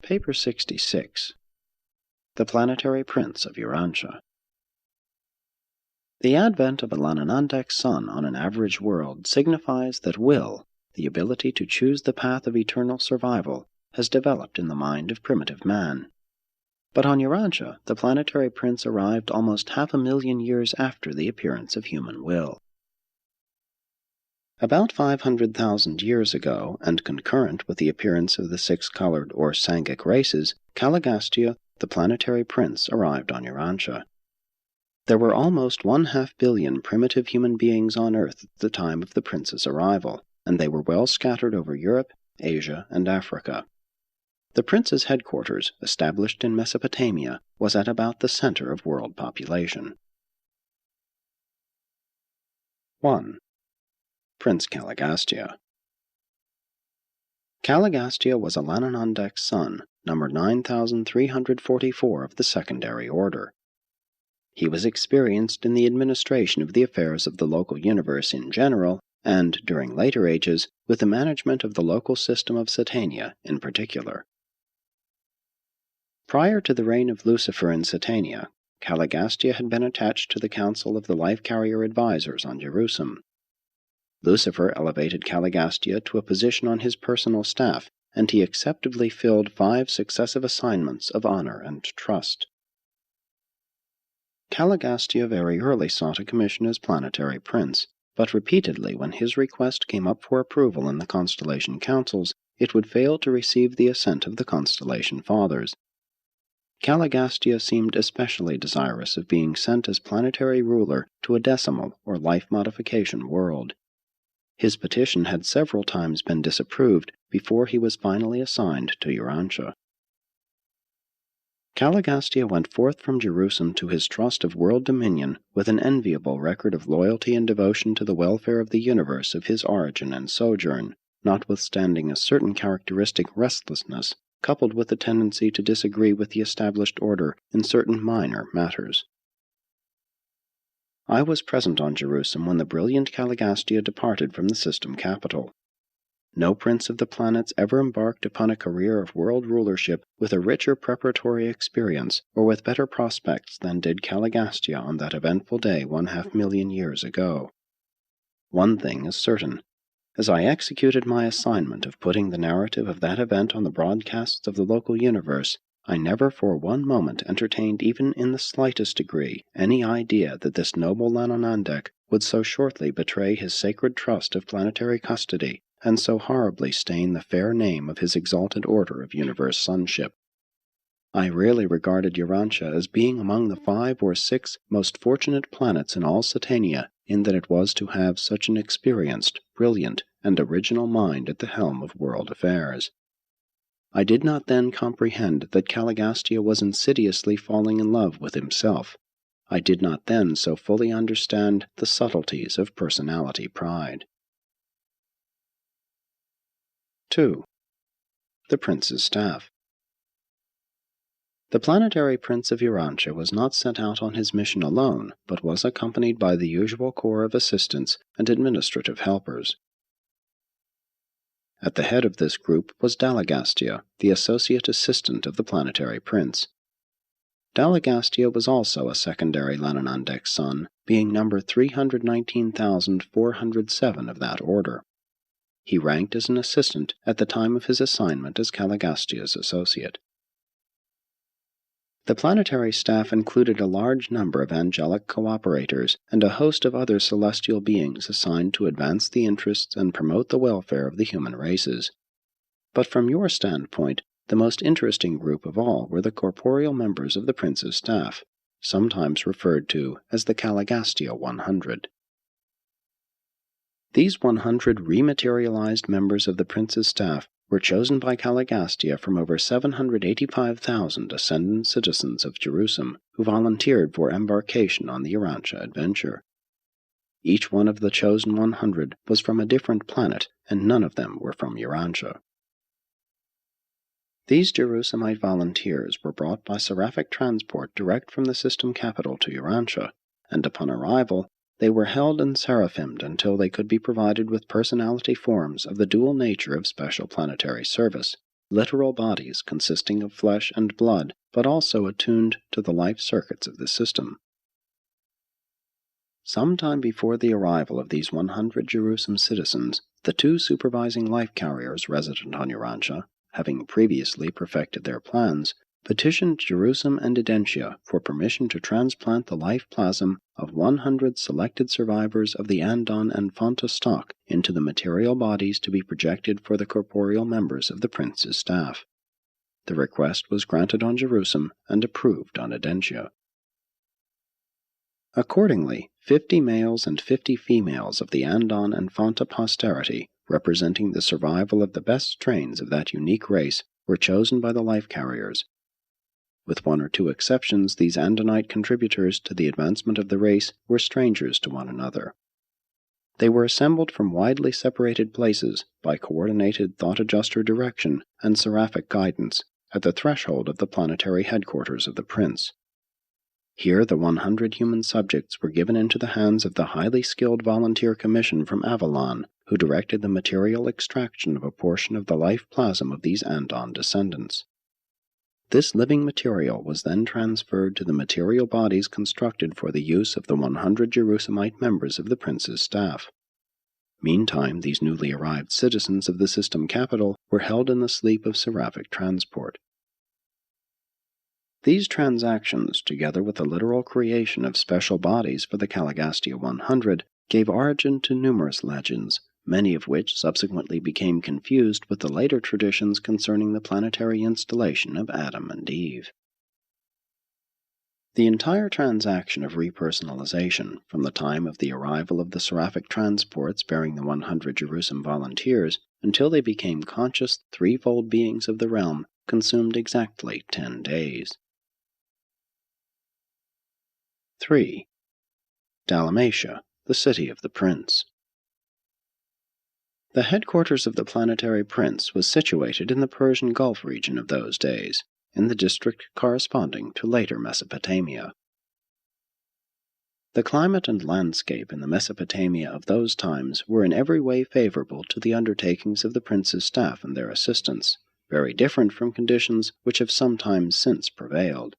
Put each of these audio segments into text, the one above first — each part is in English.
Paper 66. The Planetary Prince of Urantia. The advent of a Lananandek sun on an average world signifies that will, the ability to choose the path of eternal survival, has developed in the mind of primitive man. But on Urantia, the planetary prince arrived almost 500,000 years after the appearance of human will. About 500,000 years ago, and concurrent with the appearance of the six-colored or Sangic races, CALIGASTIA, the planetary prince, arrived on Urantia. There were almost 1/2 billion primitive human beings on Earth at the time of the prince's arrival, and they were well scattered over Europe, Asia, and Africa. The prince's headquarters, established in Mesopotamia, was at about the center of world population. 1. Prince CALIGASTIA. CALIGASTIA was a Lananandek son, number 9344 of the secondary order. He was experienced in the administration of the affairs of the local universe in general, and, during later ages, with the management of the local system of Satania in particular. Prior to the reign of Lucifer in Satania, CALIGASTIA had been attached to the Council of the Life Carrier Advisors on Jerusalem. Lucifer elevated CALIGASTIA to a position on his personal staff, and he acceptably filled 5 successive assignments of honor and trust. CALIGASTIA very early sought a commission as planetary prince, but repeatedly when his request came up for approval in the constellation councils, it would fail to receive the assent of the constellation fathers. CALIGASTIA seemed especially desirous of being sent as planetary ruler to a decimal or life modification world. His petition had several times been disapproved before he was finally assigned to Urantia. CALIGASTIA went forth from Jerusalem to his trust of world dominion with an enviable record of loyalty and devotion to the welfare of the universe of his origin and sojourn, notwithstanding a certain characteristic restlessness, coupled with the tendency to disagree with the established order in certain minor matters. I was present on Jerusalem when the brilliant CALIGASTIA departed from the system capital. No prince of the planets ever embarked upon a career of world rulership with a richer preparatory experience or with better prospects than did CALIGASTIA on that eventful day 1/2 million years ago. One thing is certain. As I executed my assignment of putting the narrative of that event on the broadcasts of the local universe, I never for one moment entertained even in the slightest degree any idea that this noble Lananandek would so shortly betray his sacred trust of planetary custody and so horribly stain the fair name of his exalted order of universe sonship. I really regarded Urantia as being among the 5 or 6 most fortunate planets in all Satania in that it was to have such an experienced, brilliant, and original mind at the helm of world affairs. I did not then comprehend that CALIGASTIA was insidiously falling in love with himself. I did not then so fully understand the subtleties of personality pride. 2. The Prince's Staff. The planetary prince of Urantia was not sent out on his mission alone, but was accompanied by the usual corps of assistants and administrative helpers. At the head of this group was DALAGASTIA, the associate assistant of the planetary prince. DALAGASTIA was also a secondary Lananandek son, being number 319,407 of that order. He ranked as an assistant at the time of his assignment as CALIGASTIA's associate. The planetary staff included a large number of angelic cooperators and a host of other celestial beings assigned to advance the interests and promote the welfare of the human races. But from your standpoint, the most interesting group of all were the corporeal members of the prince's staff, sometimes referred to as the CALIGASTIA 100. These 100 rematerialized members of the prince's staff were chosen by CALIGASTIA from over 785,000 ascendant citizens of Jerusalem who volunteered for embarkation on the Urantia adventure. Each one of the chosen 100 was from a different planet, and none of them were from Urantia. These Jerusalemite volunteers were brought by seraphic transport direct from the system capital to Urantia, and upon arrival, they were held and seraphimed until they could be provided with personality forms of the dual nature of special planetary service, literal bodies consisting of flesh and blood, but also attuned to the life circuits of the system. Some time before the arrival of these 100 Jerusalem citizens, the two supervising life carriers resident on Urantia, having previously perfected their plans, petitioned Jerusalem and Urantia for permission to transplant the life plasm of 100 selected survivors of the Andon and Fonta stock into the material bodies to be projected for the corporeal members of the prince's staff. The request was granted on Jerusalem and approved on Urantia. Accordingly, 50 males and 50 females of the Andon and Fonta posterity, representing the survival of the best strains of that unique race, were chosen by the life carriers. With one or two exceptions, these Andonite contributors to the advancement of the race were strangers to one another. They were assembled from widely separated places by coordinated thought adjuster direction and seraphic guidance at the threshold of the planetary headquarters of the prince. Here the 100 human subjects were given into the hands of the highly skilled volunteer commission from Avalon, who directed the material extraction of a portion of the life plasm of these Andon descendants. This living material was then transferred to the material bodies constructed for the use of the 100 Jerusalemite members of the prince's staff. Meantime, these newly arrived citizens of the system capital were held in the sleep of seraphic transport. These transactions, together with the literal creation of special bodies for the CALIGASTIA 100, gave origin to numerous legends, many of which subsequently became confused with the later traditions concerning the planetary installation of Adam and Eve. The entire transaction of repersonalization, from the time of the arrival of the seraphic transports bearing the 100 Jerusalem volunteers until they became conscious threefold beings of the realm, consumed exactly 10 days. 3. Dalamatia, the city of the prince. The headquarters of the planetary prince was situated in the Persian Gulf region of those days, in the district corresponding to later Mesopotamia. The climate and landscape in the Mesopotamia of those times were in every way favorable to the undertakings of the prince's staff and their assistants, very different from conditions which have sometimes since prevailed.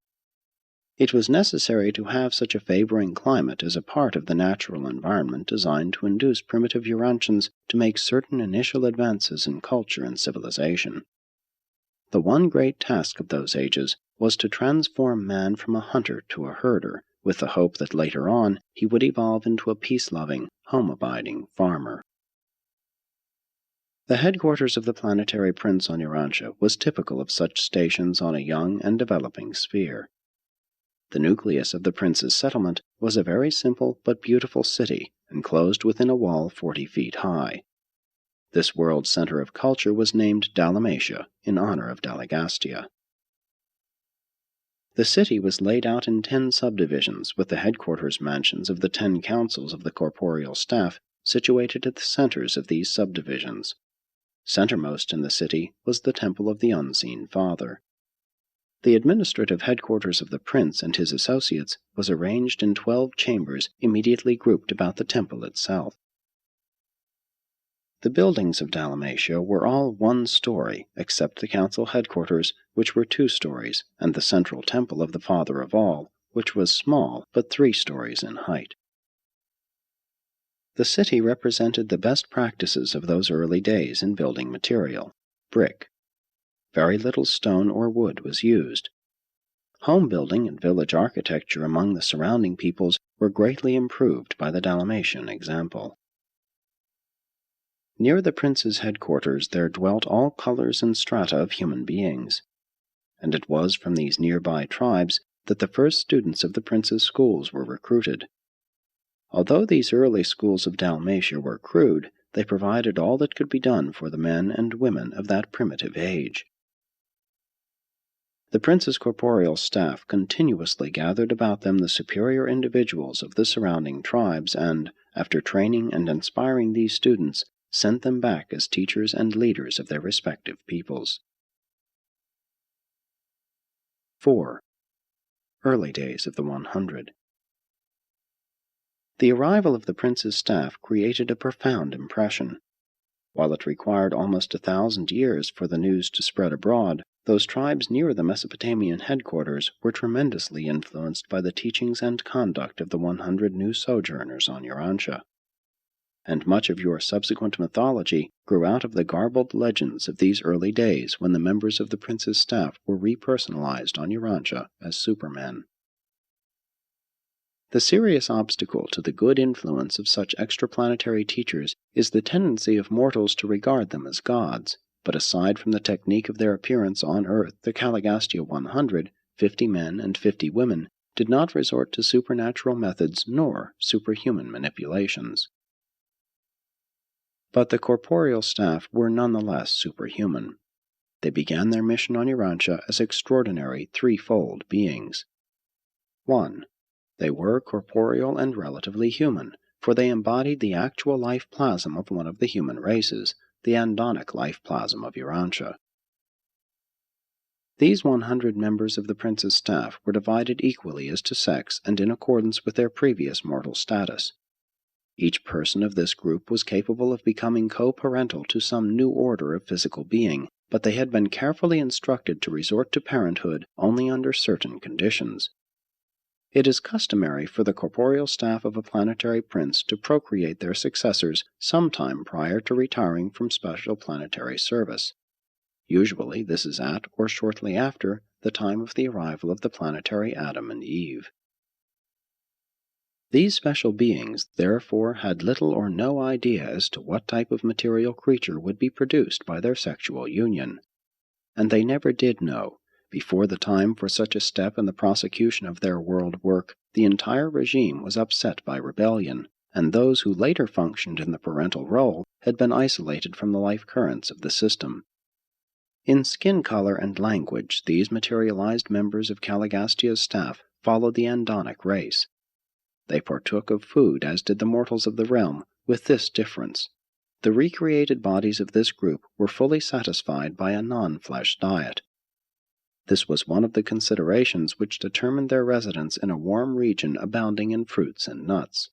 It was necessary to have such a favoring climate as a part of the natural environment designed to induce primitive Urantians to make certain initial advances in culture and civilization. The one great task of those ages was to transform man from a hunter to a herder, with the hope that later on he would evolve into a peace-loving, home-abiding farmer. The headquarters of the planetary prince on Urantia was typical of such stations on a young and developing sphere. The nucleus of the prince's settlement was a very simple but beautiful city, enclosed within a wall 40 feet high. This world center of culture was named Dalamatia, in honor of Dalagastia. The city was laid out in 10 subdivisions, with the headquarters mansions of the 10 councils of the corporeal staff situated at the centers of these subdivisions. Centermost in the city was the Temple of the Unseen Father. The administrative headquarters of the prince and his associates was arranged in 12 chambers immediately grouped about the temple itself. The buildings of Dalamatia were all 1 story, except the council headquarters, which were 2 stories, and the central temple of the Father of All, which was small but 3 stories in height. The city represented the best practices of those early days in building material, brick. Very little stone or wood was used. Home building and village architecture among the surrounding peoples were greatly improved by the Dalamatian example. Near the prince's headquarters there dwelt all colors and strata of human beings, and it was from these nearby tribes that the first students of the prince's schools were recruited. Although these early schools of Dalmatia were crude, they provided all that could be done for the men and women of that primitive age. The prince's corporeal staff continuously gathered about them the superior individuals of the surrounding tribes and, after training and inspiring these students, sent them back as teachers and leaders of their respective peoples. 4. Early days of the 100. The arrival of the prince's staff created a profound impression. While it required almost 1,000 years for the news to spread abroad, those tribes near the Mesopotamian headquarters were tremendously influenced by the teachings and conduct of the 100 new sojourners on Urantia. And much of your subsequent mythology grew out of the garbled legends of these early days when the members of the prince's staff were repersonalized on Urantia as supermen. The serious obstacle to the good influence of such extraplanetary teachers is the tendency of mortals to regard them as gods, but aside from the technique of their appearance on Earth, the CALIGASTIA 100, 50 men and 50 women, did not resort to supernatural methods nor superhuman manipulations. But the corporeal staff were nonetheless superhuman. They began their mission on Urantia as extraordinary threefold beings. 1. They were corporeal and relatively human, for they embodied the actual life plasm of one of the human races, the andonic life plasm of Urantia. These 100 members of the prince's staff were divided equally as to sex and in accordance with their previous mortal status. Each person of this group was capable of becoming co-parental to some new order of physical being, but they had been carefully instructed to resort to parenthood only under certain conditions. It is customary for the corporeal staff of a planetary prince to procreate their successors sometime prior to retiring from special planetary service. Usually this is at, or shortly after, the time of the arrival of the planetary Adam and Eve. These special beings, therefore, had little or no idea as to what type of material creature would be produced by their sexual union. And they never did know. Before the time for such a step in the prosecution of their world work, the entire regime was upset by rebellion, and those who later functioned in the parental role had been isolated from the life currents of the system. In skin color and language, these materialized members of CALIGASTIA's staff followed the andonic race. They partook of food as did the mortals of the realm, with this difference. The recreated bodies of this group were fully satisfied by a non-flesh diet. This was one of the considerations which determined their residence in a warm region abounding in fruits and nuts.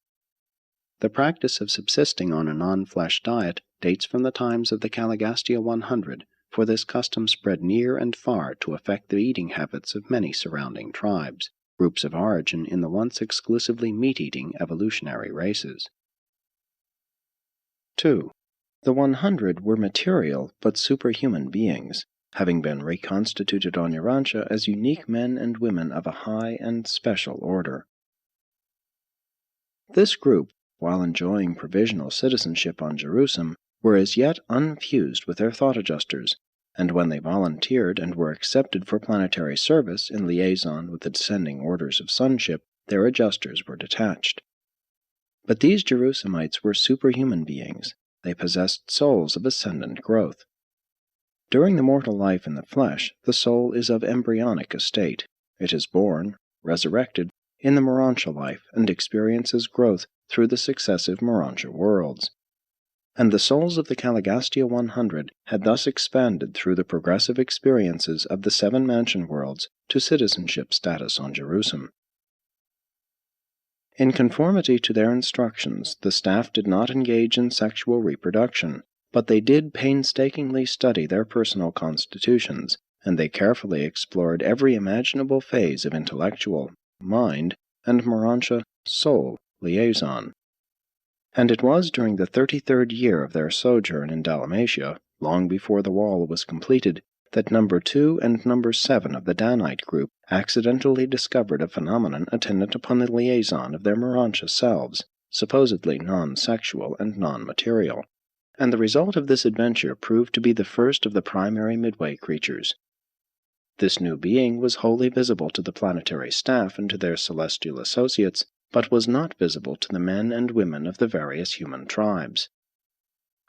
The practice of subsisting on a non-flesh diet dates from the times of the CALIGASTIA 100, for this custom spread near and far to affect the eating habits of many surrounding tribes, groups of origin in the once exclusively meat-eating evolutionary races. 2. The 100 were material but superhuman beings, having been reconstituted on Urantia as unique men and women of a high and special order. This group, while enjoying provisional citizenship on Jerusalem, were as yet unfused with their thought adjusters, and when they volunteered and were accepted for planetary service in liaison with the descending orders of sonship, their adjusters were detached. But these Jerusalemites were superhuman beings. They possessed souls of ascendant growth. During the mortal life in the flesh, the soul is of embryonic estate. It is born, resurrected, in the Morontia life and experiences growth through the successive Morontia worlds. And the souls of the CALIGASTIA 100 had thus expanded through the progressive experiences of the 7 mansion worlds to citizenship status on Jerusalem. In conformity to their instructions, the staff did not engage in sexual reproduction, but they did painstakingly study their personal constitutions, and they carefully explored every imaginable phase of intellectual, mind, and Morontia, soul, liaison. And it was during the 33rd year of their sojourn in Dalamatia, long before the wall was completed, that number 2 and number 7 of the Danite group accidentally discovered a phenomenon attendant upon the liaison of their Morontia selves, supposedly non-sexual and non-material. And the result of this adventure proved to be the first of the primary midway creatures. This new being was wholly visible to the planetary staff and to their celestial associates, but was not visible to the men and women of the various human tribes.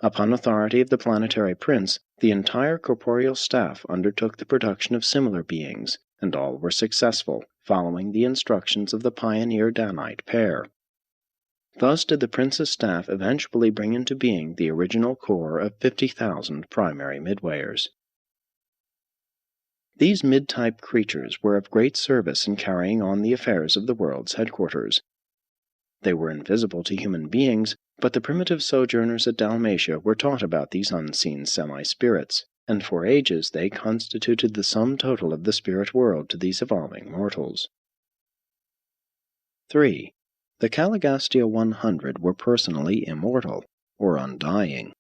Upon authority of the planetary prince, the entire corporeal staff undertook the production of similar beings, and all were successful, following the instructions of the pioneer Danite pair. Thus did the prince's staff eventually bring into being the original core of 50,000 primary midwayers. These mid-type creatures were of great service in carrying on the affairs of the world's headquarters. They were invisible to human beings, but the primitive sojourners at Dalmatia were taught about these unseen semi-spirits, and for ages they constituted the sum total of the spirit world to these evolving mortals. 3. The CALIGASTIA 100 were personally immortal, or undying.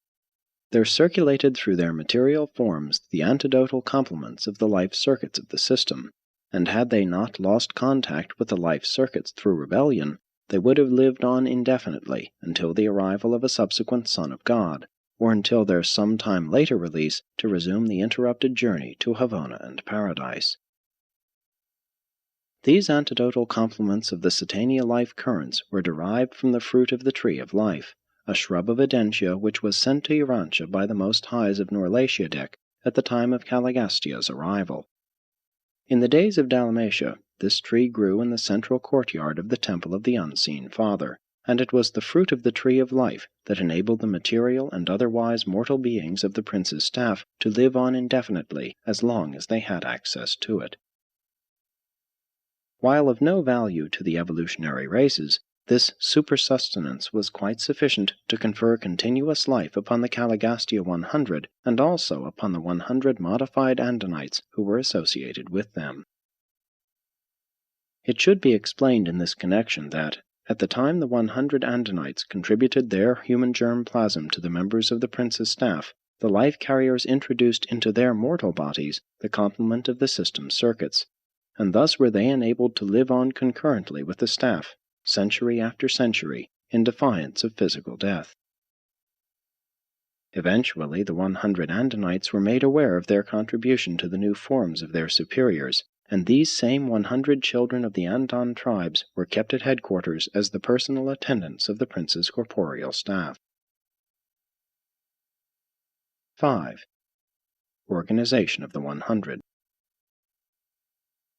There circulated through their material forms the antidotal complements of the life circuits of the system, and had they not lost contact with the life circuits through rebellion, they would have lived on indefinitely until the arrival of a subsequent Son of God, or until their some time later release to resume the interrupted journey to Havana and Paradise. These antidotal complements of the Satania life currents were derived from the fruit of the tree of life, a shrub of Adentia which was sent to Urantia by the Most Highs of Norlatiadec at the time of Caligastia's arrival. In the days of Dalmatia, this tree grew in the central courtyard of the Temple of the Unseen Father, and it was the fruit of the tree of life that enabled the material and otherwise mortal beings of the prince's staff to live on indefinitely as long as they had access to it. While of no value to the evolutionary races, this supersustenance was quite sufficient to confer continuous life upon the CALIGASTIA 100 and also upon the 100 modified Andonites who were associated with them. It should be explained in this connection that, at the time the 100 Andonites contributed their human germ plasm to the members of the prince's staff, the life carriers introduced into their mortal bodies the complement of the system circuits, and thus were they enabled to live on concurrently with the staff, century after century, in defiance of physical death. Eventually, the 100 Andonites were made aware of their contribution to the new forms of their superiors, and these same 100 children of the Andon tribes were kept at headquarters as the personal attendants of the prince's corporeal staff. 5. Organization of the 100.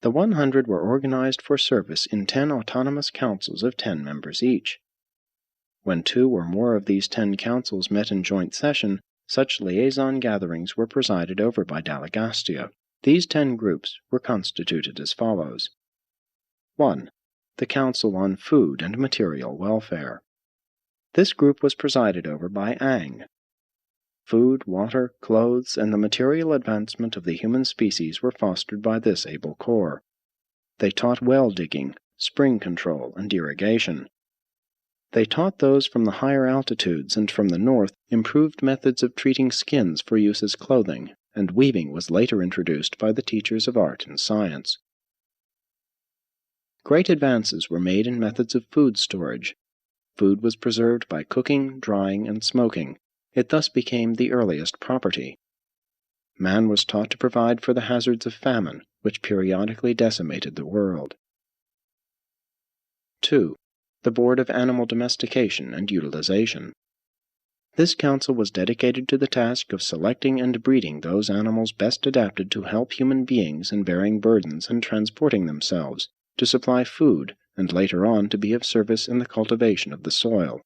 The 100 were organized for service in 10 autonomous councils of 10 members each. When 2 or more of these 10 councils met in joint session, such liaison gatherings were presided over by Dalagastia. These 10 groups were constituted as follows. 1. The Council on Food and Material Welfare. This group was presided over by Ang. Food, water, clothes, and the material advancement of the human species were fostered by this able corps. They taught well digging, spring control, and irrigation. They taught those from the higher altitudes and from the north improved methods of treating skins for use as clothing, and weaving was later introduced by the teachers of art and science. Great advances were made in methods of food storage. Food was preserved by cooking, drying, and smoking. It thus became the earliest property. Man was taught to provide for the hazards of famine, which periodically decimated the world. 2. The Board of Animal Domestication and Utilization. This council was dedicated to the task of selecting and breeding those animals best adapted to help human beings in bearing burdens and transporting themselves, to supply food, and later on to be of service in the cultivation of the soil.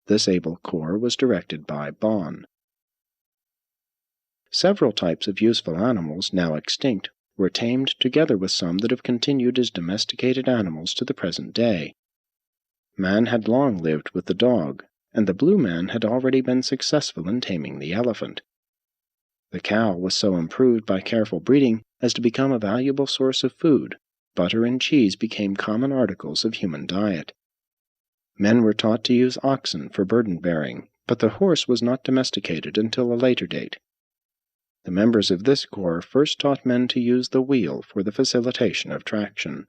This able corps was directed by Bon. Several types of useful animals, now extinct, were tamed together with some that have continued as domesticated animals to the present day. Man had long lived with the dog, and the blue man had already been successful in taming the elephant. The cow was so improved by careful breeding as to become a valuable source of food. Butter and cheese became common articles of human diet. Men were taught to use oxen for burden-bearing, but the horse was not domesticated until a later date. The members of this corps first taught men to use the wheel for the facilitation of traction.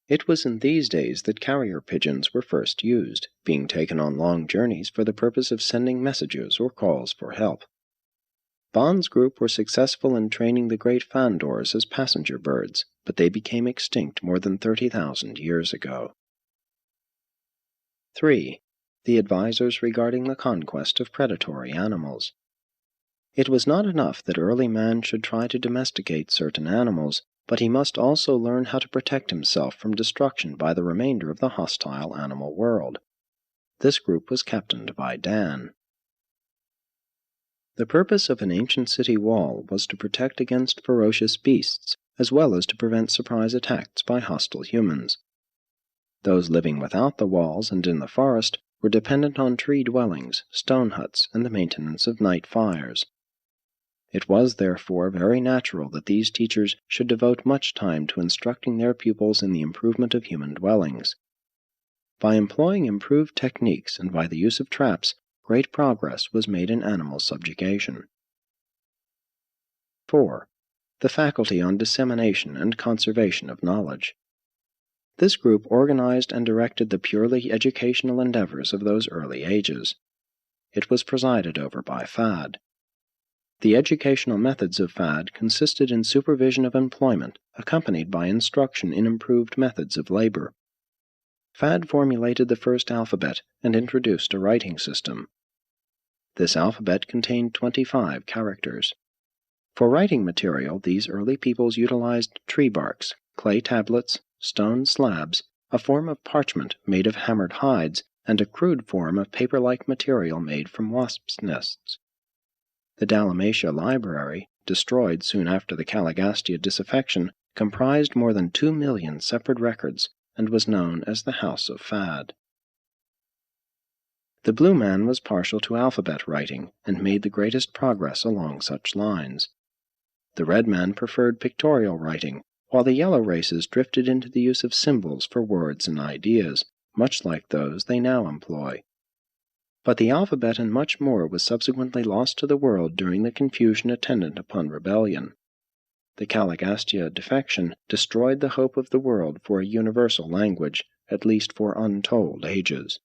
It was in these days that carrier pigeons were first used, being taken on long journeys for the purpose of sending messages or calls for help. Bon's group were successful in training the great fandors as passenger birds, but they became extinct more than 30,000 years ago. 3. The advisors regarding the conquest of predatory animals. It was not enough that early man should try to domesticate certain animals, but he must also learn how to protect himself from destruction by the remainder of the hostile animal world. This group was captained by Dan. The purpose of an ancient city wall was to protect against ferocious beasts, as well as to prevent surprise attacks by hostile humans. Those living without the walls and in the forest were dependent on tree dwellings, stone huts, and the maintenance of night fires. It was, therefore, very natural that these teachers should devote much time to instructing their pupils in the improvement of human dwellings. By employing improved techniques and by the use of traps, great progress was made in animal subjugation. 4. The faculty on dissemination and conservation of knowledge. This group organized and directed the purely educational endeavors of those early ages. It was presided over by Fad. The educational methods of Fad consisted in supervision of employment, accompanied by instruction in improved methods of labor. Fad formulated the first alphabet and introduced a writing system. This alphabet contained 25 characters. For writing material, these early peoples utilized tree barks, clay tablets, stone slabs, a form of parchment made of hammered hides, and a crude form of paper-like material made from wasps' nests. The Dalamatia library, destroyed soon after the CALIGASTIA disaffection, comprised more than 2 million separate records and was known as the House of Fad. The blue man was partial to alphabet writing and made the greatest progress along such lines. The red man preferred pictorial writing, while the yellow races drifted into the use of symbols for words and ideas, much like those they now employ. But the alphabet and much more was subsequently lost to the world during the confusion attendant upon rebellion. The CALIGASTIA defection destroyed the hope of the world for a universal language, at least for untold ages.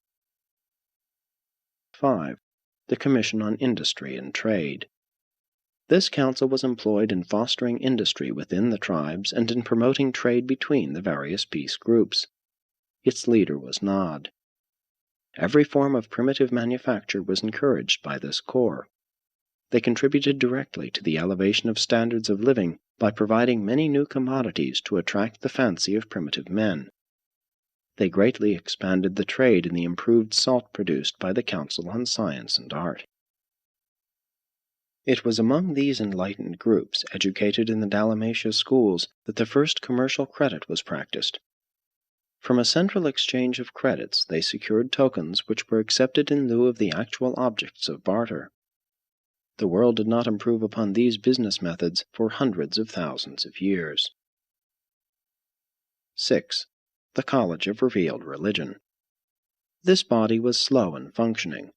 5. The Commission on Industry and Trade. This council was employed in fostering industry within the tribes and in promoting trade between the various peace groups. Its leader was Nod. Every form of primitive manufacture was encouraged by this corps. They contributed directly to the elevation of standards of living by providing many new commodities to attract the fancy of primitive men. They greatly expanded the trade in the improved salt produced by the Council on Science and Art. It was among these enlightened groups, educated in the Dalamatia schools, that the first commercial credit was practiced. From a central exchange of credits, they secured tokens which were accepted in lieu of the actual objects of barter. The world did not improve upon these business methods for hundreds of thousands of years. 6. The College of Revealed Religion. This body was slow in functioning.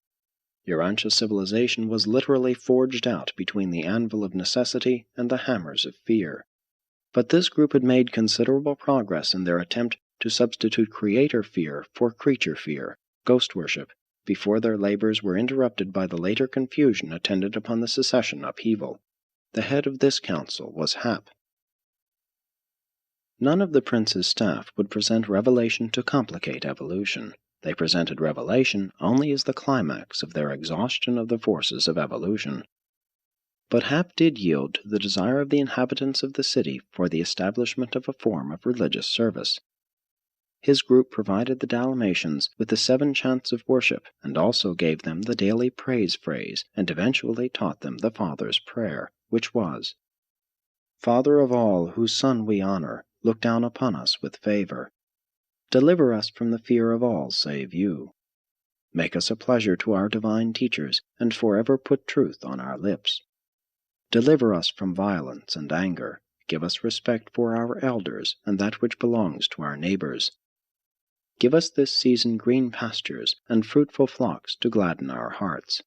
Urantia civilization was literally forged out between the anvil of necessity and the hammers of fear. But this group had made considerable progress in their attempt to substitute creator fear for creature fear, ghost worship, before their labors were interrupted by the later confusion attendant upon the secession upheaval. The head of this council was Hap. None of the prince's staff would present revelation to complicate evolution. They presented revelation only as the climax of their exhaustion of the forces of evolution. But Hap did yield to the desire of the inhabitants of the city for the establishment of a form of religious service. His group provided the Dalmatians with the 7 chants of worship, and also gave them the daily praise phrase, and eventually taught them the Father's prayer, which was, "Father of all, whose Son we honor, look down upon us with favor. Deliver us from the fear of all save you. Make us a pleasure to our divine teachers, and forever put truth on our lips. Deliver us from violence and anger. Give us respect for our elders and that which belongs to our neighbors. Give us this season green pastures and fruitful flocks to gladden our hearts.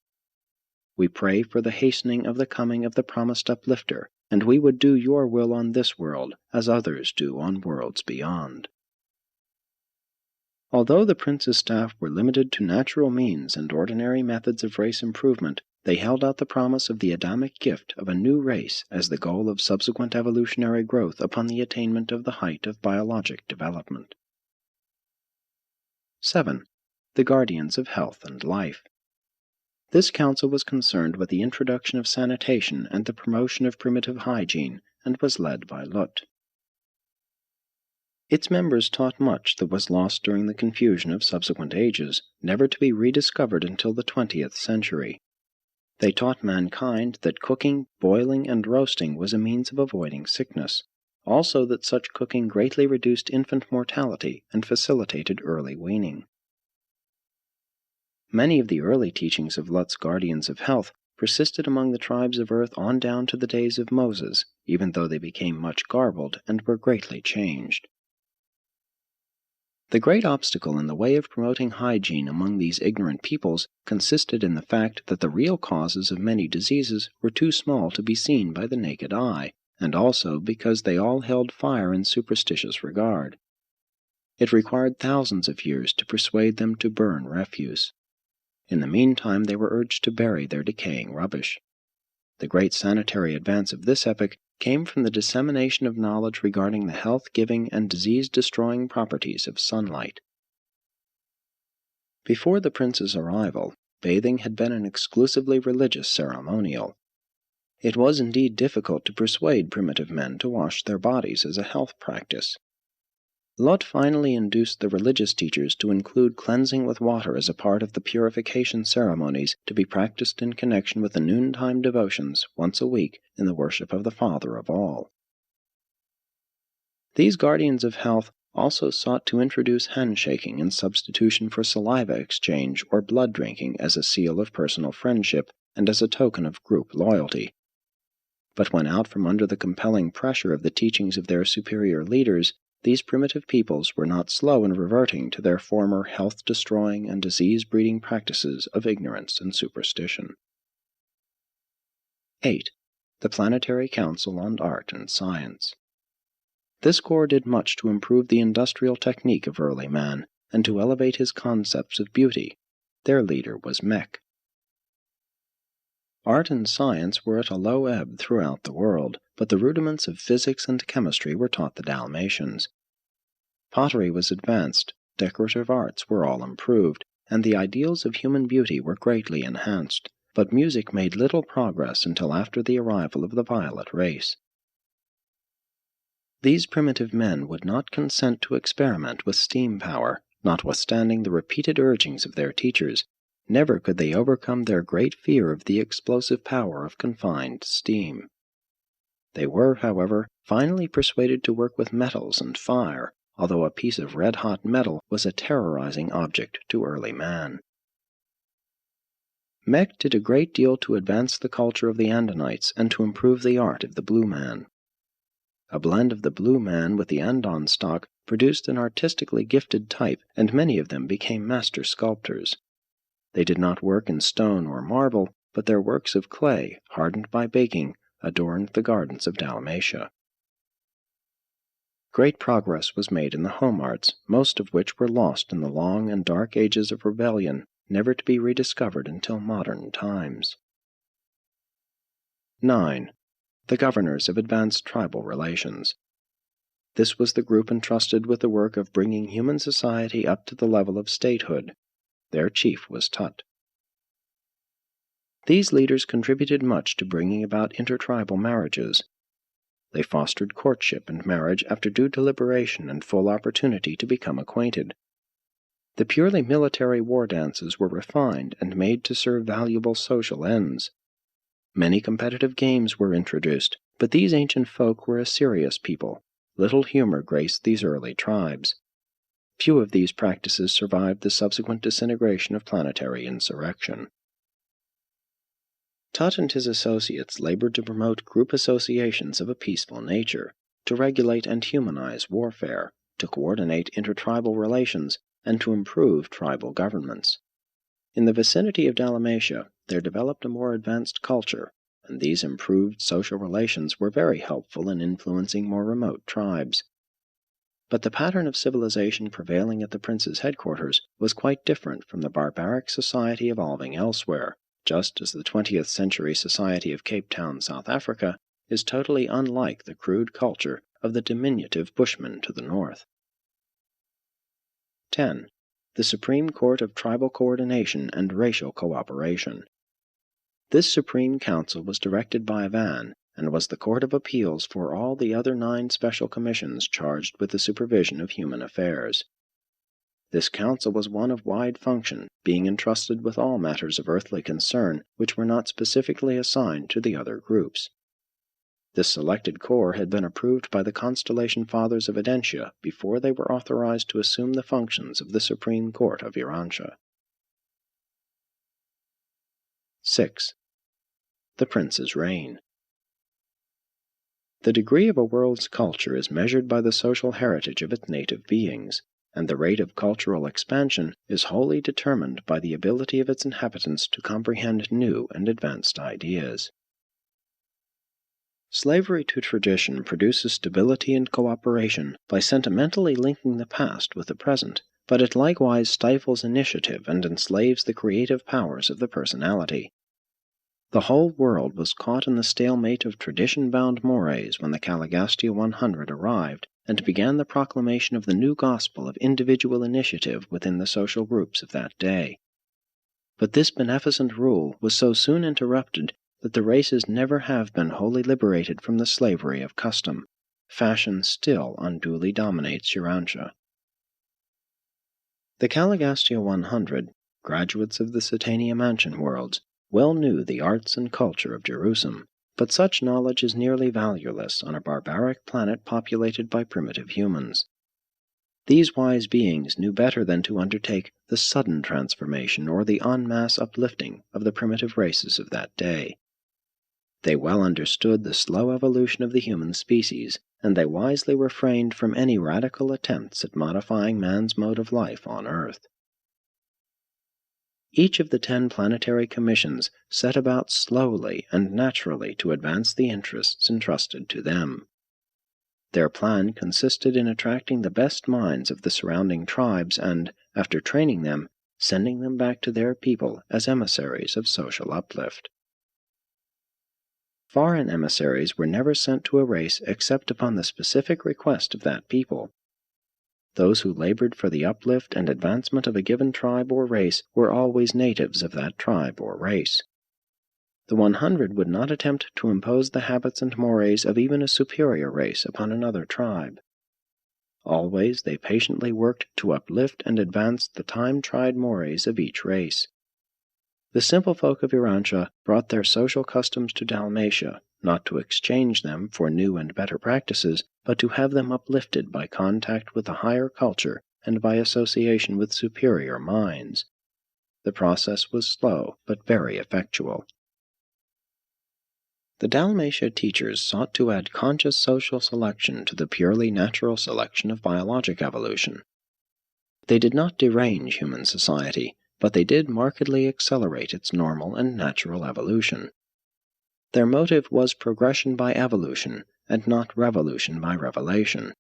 We pray for the hastening of the coming of the promised uplifter, and we would do your will on this world as others do on worlds beyond." Although the prince's staff were limited to natural means and ordinary methods of race improvement, they held out the promise of the Adamic gift of a new race as the goal of subsequent evolutionary growth upon the attainment of the height of biologic development. 7. The Guardians of Health and Life. This council was concerned with the introduction of sanitation and the promotion of primitive hygiene, and was led by Lut. Its members taught much that was lost during the confusion of subsequent ages, never to be rediscovered until the 20th century. They taught mankind that cooking, boiling, and roasting was a means of avoiding sickness, also that such cooking greatly reduced infant mortality and facilitated early weaning. Many of the early teachings of Lut's guardians of health persisted among the tribes of Earth on down to the days of Moses, even though they became much garbled and were greatly changed. The great obstacle in the way of promoting hygiene among these ignorant peoples consisted in the fact that the real causes of many diseases were too small to be seen by the naked eye, and also because they all held fire in superstitious regard. It required thousands of years to persuade them to burn refuse. In the meantime, they were urged to bury their decaying rubbish. The great sanitary advance of this epoch came from the dissemination of knowledge regarding the health-giving and disease-destroying properties of sunlight. Before the prince's arrival, bathing had been an exclusively religious ceremonial. It was indeed difficult to persuade primitive men to wash their bodies as a health practice. Lut finally induced the religious teachers to include cleansing with water as a part of the purification ceremonies to be practiced in connection with the noontime devotions once a week in the worship of the Father of all. These guardians of health also sought to introduce handshaking in substitution for saliva exchange or blood drinking as a seal of personal friendship and as a token of group loyalty. But when out from under the compelling pressure of the teachings of their superior leaders, these primitive peoples were not slow in reverting to their former health-destroying and disease-breeding practices of ignorance and superstition. 8. The Planetary Council on Art and Science. This corps did much to improve the industrial technique of early man and to elevate his concepts of beauty. Their leader was Mech. Art and science were at a low ebb throughout the world, but the rudiments of physics and chemistry were taught the Dalmatians. Pottery was advanced, decorative arts were all improved, and the ideals of human beauty were greatly enhanced, but music made little progress until after the arrival of the violet race. These primitive men would not consent to experiment with steam power, notwithstanding the repeated urgings of their teachers. Never could they overcome their great fear of the explosive power of confined steam. They were, however, finally persuaded to work with metals and fire, although a piece of red-hot metal was a terrorizing object to early man. Mech did a great deal to advance the culture of the Andonites and to improve the art of the blue man. A blend of the blue man with the Andon stock produced an artistically gifted type, and many of them became master sculptors. They did not work in stone or marble, but their works of clay, hardened by baking, adorned the gardens of Dalmatia. Great progress was made in the home arts, most of which were lost in the long and dark ages of rebellion, never to be rediscovered until modern times. 9. The governors of advanced tribal relations. This was the group entrusted with the work of bringing human society up to the level of statehood. Their chief was Tut. These leaders contributed much to bringing about intertribal marriages. They fostered courtship and marriage after due deliberation and full opportunity to become acquainted. The purely military war dances were refined and made to serve valuable social ends. Many competitive games were introduced, but these ancient folk were a serious people. Little humor graced these early tribes. Few of these practices survived the subsequent disintegration of planetary insurrection. Tut and his associates labored to promote group associations of a peaceful nature, to regulate and humanize warfare, to coordinate intertribal relations, and to improve tribal governments. In the vicinity of Dalmatia, there developed a more advanced culture, and these improved social relations were very helpful in influencing more remote tribes. But the pattern of civilization prevailing at the prince's headquarters was quite different from the barbaric society evolving elsewhere, just as the 20th century society of Cape Town, South Africa, is totally unlike the crude culture of the diminutive Bushmen to the north. 10. The Supreme Court of Tribal Coordination and Racial Cooperation. This Supreme Council was directed by Van, and was the court of appeals for all the other 9 special commissions charged with the supervision of human affairs. This council was one of wide function, being entrusted with all matters of earthly concern which were not specifically assigned to the other groups. This selected corps had been approved by the Constellation Fathers of Urantia before they were authorized to assume the functions of the Supreme Court of Urantia. 6. The Prince's Reign. The degree of a world's culture is measured by the social heritage of its native beings, and the rate of cultural expansion is wholly determined by the ability of its inhabitants to comprehend new and advanced ideas. Slavery to tradition produces stability and cooperation by sentimentally linking the past with the present, but it likewise stifles initiative and enslaves the creative powers of the personality. The whole world was caught in the stalemate of tradition-bound mores when the CALIGASTIA 100 arrived and began the proclamation of the new gospel of individual initiative within the social groups of that day. But this beneficent rule was so soon interrupted that the races never have been wholly liberated from the slavery of custom. Fashion still unduly dominates Urantia. The CALIGASTIA 100, graduates of the Satania Mansion worlds, well knew the arts and culture of Jerusalem, but such knowledge is nearly valueless on a barbaric planet populated by primitive humans. These wise beings knew better than to undertake the sudden transformation or the en masse uplifting of the primitive races of that day. They well understood the slow evolution of the human species, and they wisely refrained from any radical attempts at modifying man's mode of life on Earth. Each of the 10 planetary commissions set about slowly and naturally to advance the interests entrusted to them. Their plan consisted in attracting the best minds of the surrounding tribes and, after training them, sending them back to their people as emissaries of social uplift. Foreign emissaries were never sent to a race except upon the specific request of that people. Those who labored for the uplift and advancement of a given tribe or race were always natives of that tribe or race. The 100 would not attempt to impose the habits and mores of even a superior race upon another tribe. Always they patiently worked to uplift and advance the time-tried mores of each race. The simple folk of Urantia brought their social customs to Dalmatia, not to exchange them for new and better practices, but to have them uplifted by contact with a higher culture and by association with superior minds. The process was slow, but very effectual. The Dalmatia teachers sought to add conscious social selection to the purely natural selection of biologic evolution. They did not derange human society, but they did markedly accelerate its normal and natural evolution. Their motive was progression by evolution, and not revolution by revelation.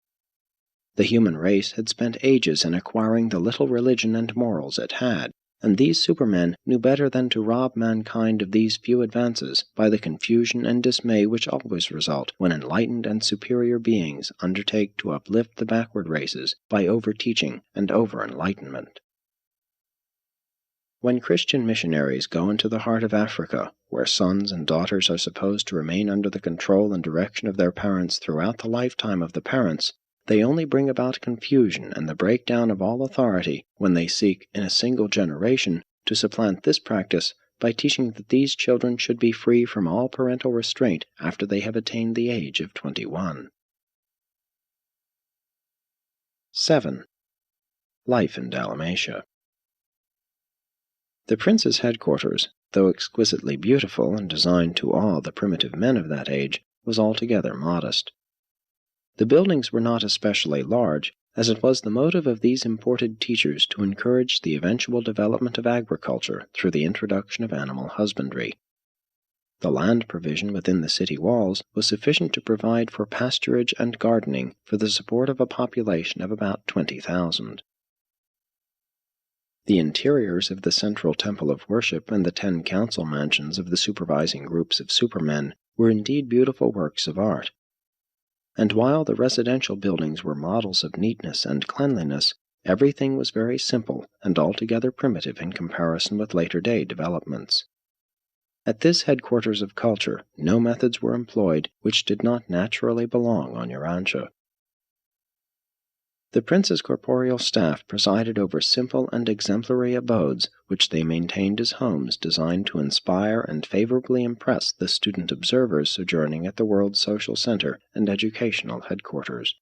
The human race had spent ages in acquiring the little religion and morals it had, and these supermen knew better than to rob mankind of these few advances by the confusion and dismay which always result when enlightened and superior beings undertake to uplift the backward races by over-teaching and over-enlightenment. When Christian missionaries go into the heart of Africa, where sons and daughters are supposed to remain under the control and direction of their parents throughout the lifetime of the parents, they only bring about confusion and the breakdown of all authority when they seek, in a single generation, to supplant this practice by teaching that these children should be free from all parental restraint after they have attained the age of 21. 7. Life in Dalmatia. The prince's headquarters, though exquisitely beautiful and designed to awe the primitive men of that age, was altogether modest. The buildings were not especially large, as it was the motive of these imported teachers to encourage the eventual development of agriculture through the introduction of animal husbandry. The land provision within the city walls was sufficient to provide for pasturage and gardening for the support of a population of about 20,000. The interiors of the central temple of worship and the 10 council mansions of the supervising groups of supermen were indeed beautiful works of art. And while the residential buildings were models of neatness and cleanliness, everything was very simple and altogether primitive in comparison with later-day developments. At this headquarters of culture, no methods were employed which did not naturally belong on Urantia. The prince's corporeal staff presided over simple and exemplary abodes, which they maintained as homes designed to inspire and favorably impress the student observers sojourning at the world's social center and educational headquarters.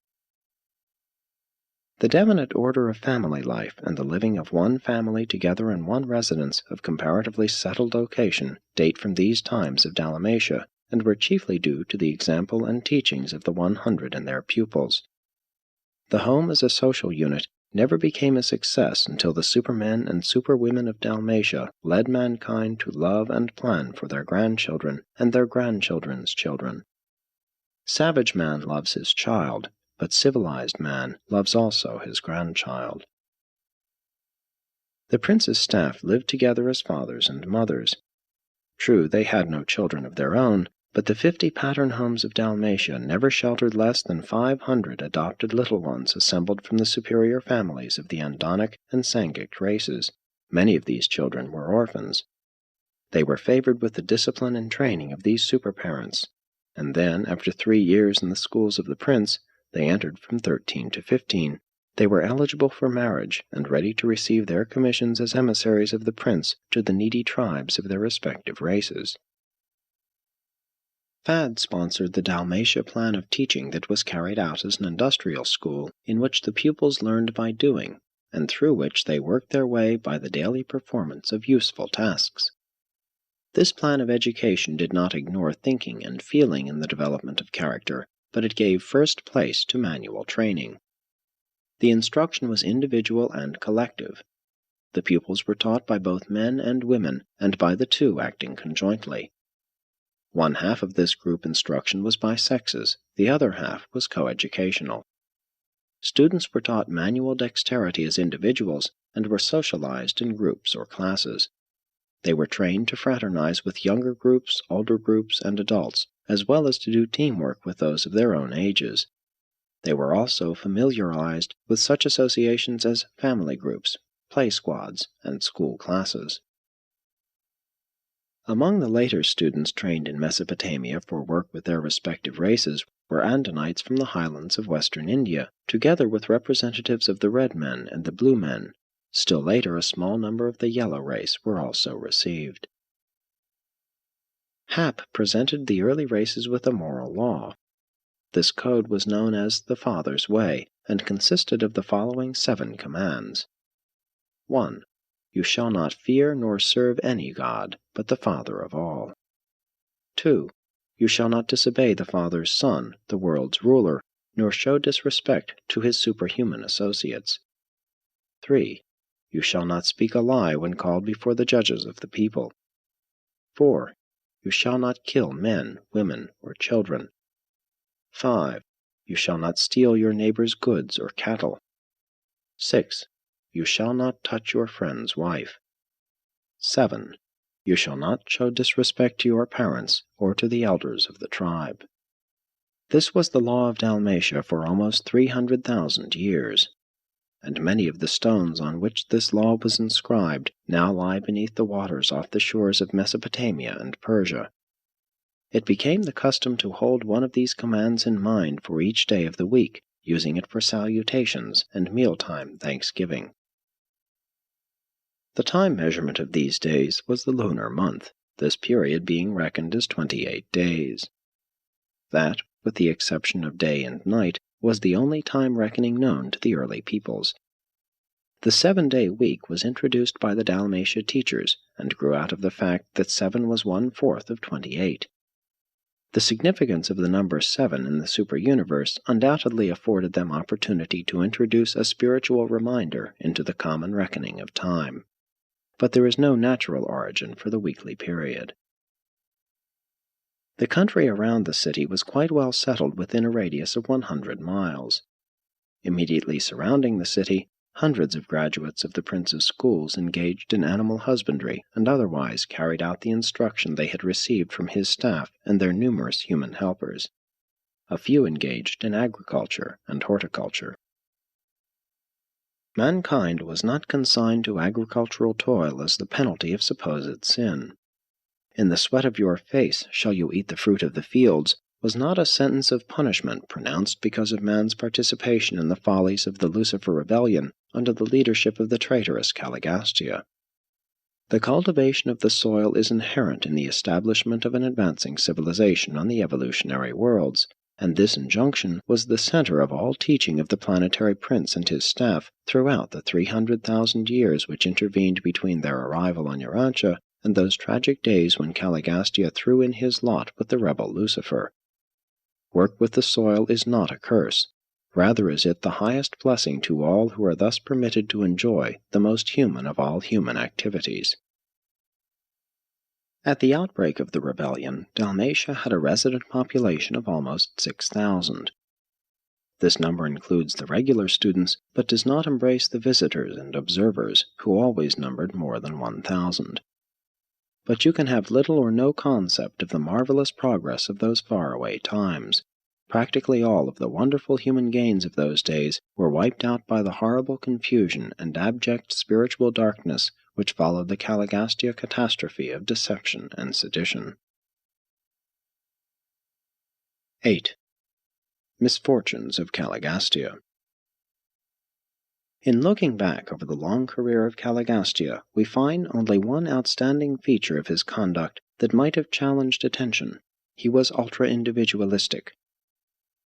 The definite order of family life and the living of one family together in one residence of comparatively settled location date from these times of Dalamatia, and were chiefly due to the example and teachings of the 100 and their pupils. The home as a social unit never became a success until the supermen and superwomen of Dalmatia led mankind to love and plan for their grandchildren and their grandchildren's children. Savage man loves his child, but civilized man loves also his grandchild. The prince's staff lived together as fathers and mothers. True, they had no children of their own, but the 50 pattern homes of Dalmatia never sheltered less than 500 adopted little ones assembled from the superior families of the Andonic and Sangic races. Many of these children were orphans. They were favored with the discipline and training of these superparents, and then, after 3 years in the schools of the prince, they entered from 13 to 15. They were eligible for marriage and ready to receive their commissions as emissaries of the prince to the needy tribes of their respective races. Fad sponsored the Dalmatia plan of teaching that was carried out as an industrial school in which the pupils learned by doing, and through which they worked their way by the daily performance of useful tasks. This plan of education did not ignore thinking and feeling in the development of character, but it gave first place to manual training. The instruction was individual and collective. The pupils were taught by both men and women, and by the two acting conjointly. One half of this group instruction was by sexes, the other half was coeducational. Students were taught manual dexterity as individuals and were socialized in groups or classes. They were trained to fraternize with younger groups, older groups, and adults, as well as to do teamwork with those of their own ages. They were also familiarized with such associations as family groups, play squads, and school classes. Among the later students trained in Mesopotamia for work with their respective races were Andonites from the highlands of western India, together with representatives of the red men and the blue men. Still later, a small number of the yellow race were also received. Hap presented the early races with a moral law. This code was known as the Father's Way, and consisted of the following 7 commands. 1. You shall not fear nor serve any god, but the Father of all. 2. You shall not disobey the Father's Son, the world's ruler, nor show disrespect to his superhuman associates. 3. You shall not speak a lie when called before the judges of the people. 4. You shall not kill men, women, or children. 5. You shall not steal your neighbor's goods or cattle. 6. You shall not touch your friend's wife. 7. You shall not show disrespect to your parents or to the elders of the tribe. This was the law of Dalmatia for almost 300,000 years, and many of the stones on which this law was inscribed now lie beneath the waters off the shores of Mesopotamia and Persia. It became the custom to hold one of these commands in mind for each day of the week, using it for salutations and mealtime thanksgiving. The time measurement of these days was the lunar month, this period being reckoned as 28 days. That, with the exception of day and night, was the only time reckoning known to the early peoples. The 7-day week was introduced by the Dalmatia teachers, and grew out of the fact that 7 was 1/4 of 28. The significance of the number 7 in the superuniverse undoubtedly afforded them opportunity to introduce a spiritual reminder into the common reckoning of time. But there is no natural origin for the weekly period. The country around the city was quite well settled within a radius of 100 miles. Immediately surrounding the city, hundreds of graduates of the prince's schools engaged in animal husbandry and otherwise carried out the instruction they had received from his staff and their numerous human helpers. A few engaged in agriculture and horticulture. Mankind was not consigned to agricultural toil as the penalty of supposed sin. In the sweat of your face shall you eat the fruit of the fields, was not a sentence of punishment pronounced because of man's participation in the follies of the Lucifer rebellion under the leadership of the traitorous CALIGASTIA. The cultivation of the soil is inherent in the establishment of an advancing civilization on the evolutionary worlds, and this injunction was the center of all teaching of the planetary prince and his staff throughout the 300,000 years which intervened between their arrival on Urantia and those tragic days when CALIGASTIA threw in his lot with the rebel Lucifer. Work with the soil is not a curse. Rather is it the highest blessing to all who are thus permitted to enjoy the most human of all human activities. At the outbreak of the rebellion, Dalmatia had a resident population of almost 6,000. This number includes the regular students, but does not embrace the visitors and observers, who always numbered more than 1,000. But you can have little or no concept of the marvelous progress of those faraway times. Practically all of the wonderful human gains of those days were wiped out by the horrible confusion and abject spiritual darkness which followed the CALIGASTIA catastrophe of deception and sedition. 8. Misfortunes of CALIGASTIA. In looking back over the long career of CALIGASTIA, we find only one outstanding feature of his conduct that might have challenged attention. He was ultra-individualistic.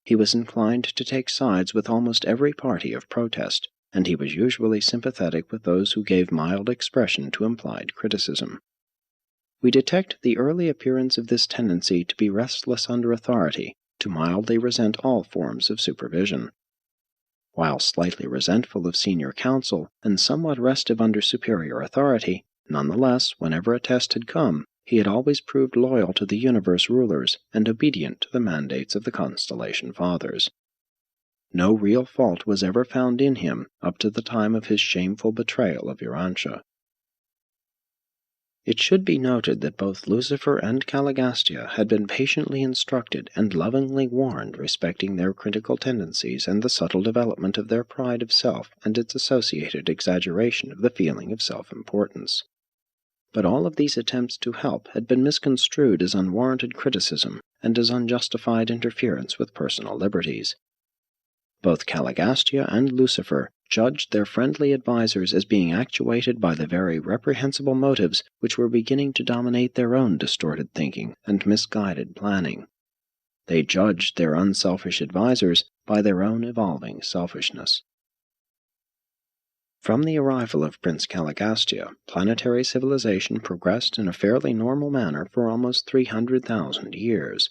He was inclined to take sides with almost every party of protest, and he was usually sympathetic with those who gave mild expression to implied criticism. We detect the early appearance of this tendency to be restless under authority, to mildly resent all forms of supervision. While slightly resentful of senior counsel and somewhat restive under superior authority, nonetheless, whenever a test had come, he had always proved loyal to the universe rulers and obedient to the mandates of the Constellation Fathers. No real fault was ever found in him up to the time of his shameful betrayal of Urantia. It should be noted that both Lucifer and CALIGASTIA had been patiently instructed and lovingly warned respecting their critical tendencies and the subtle development of their pride of self and its associated exaggeration of the feeling of self-importance. But all of these attempts to help had been misconstrued as unwarranted criticism and as unjustified interference with personal liberties. Both CALIGASTIA and Lucifer judged their friendly advisers as being actuated by the very reprehensible motives which were beginning to dominate their own distorted thinking and misguided planning. They judged their unselfish advisers by their own evolving selfishness. From the arrival of Prince CALIGASTIA, planetary civilization progressed in a fairly normal manner for almost 300,000 years.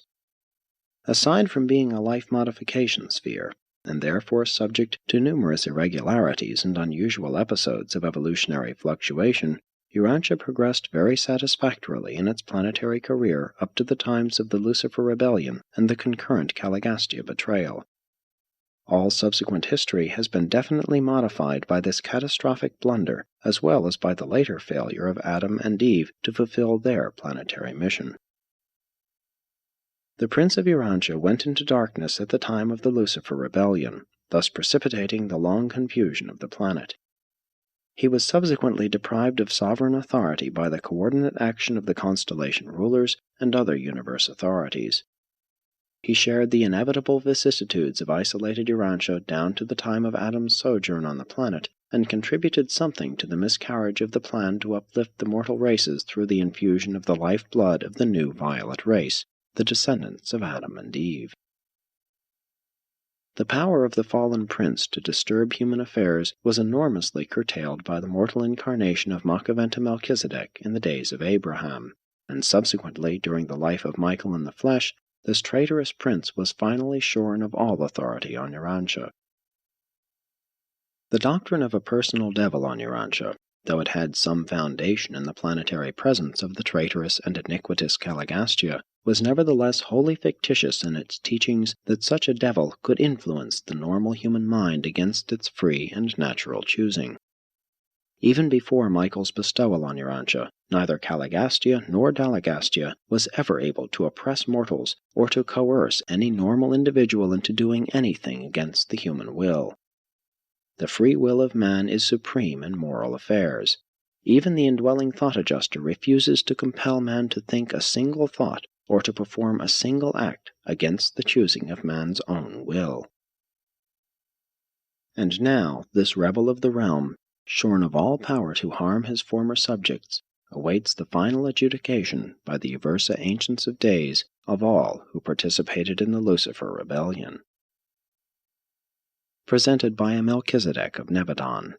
Aside from being a life modification sphere, and therefore subject to numerous irregularities and unusual episodes of evolutionary fluctuation, Urantia progressed very satisfactorily in its planetary career up to the times of the Lucifer Rebellion and the concurrent CALIGASTIA betrayal. All subsequent history has been definitely modified by this catastrophic blunder, as well as by the later failure of Adam and Eve to fulfill their planetary mission. The Prince of Urantia went into darkness at the time of the Lucifer Rebellion, thus precipitating the long confusion of the planet. He was subsequently deprived of sovereign authority by the coordinate action of the constellation rulers and other universe authorities. He shared the inevitable vicissitudes of isolated Urantia down to the time of Adam's sojourn on the planet, and contributed something to the miscarriage of the plan to uplift the mortal races through the infusion of the life-blood of the new violet race, the descendants of Adam and Eve. The power of the fallen prince to disturb human affairs was enormously curtailed by the mortal incarnation of Machaventa Melchizedek in the days of Abraham, and subsequently, during the life of Michael in the flesh, this traitorous prince was finally shorn of all authority on Urantia. The doctrine of a personal devil on Urantia, though it had some foundation in the planetary presence of the traitorous and iniquitous CALIGASTIA, was nevertheless wholly fictitious in its teachings that such a devil could influence the normal human mind against its free and natural choosing. Even before Michael's bestowal on Urantia, neither CALIGASTIA nor DALAGASTIA was ever able to oppress mortals or to coerce any normal individual into doing anything against the human will. The free will of man is supreme in moral affairs. Even the indwelling thought adjuster refuses to compel man to think a single thought or to perform a single act against the choosing of man's own will. And now this rebel of the realm, shorn of all power to harm his former subjects, awaits the final adjudication by the Versa Ancients of Days of all who participated in the Lucifer Rebellion. Presented by a Melchizedek of Nebadon.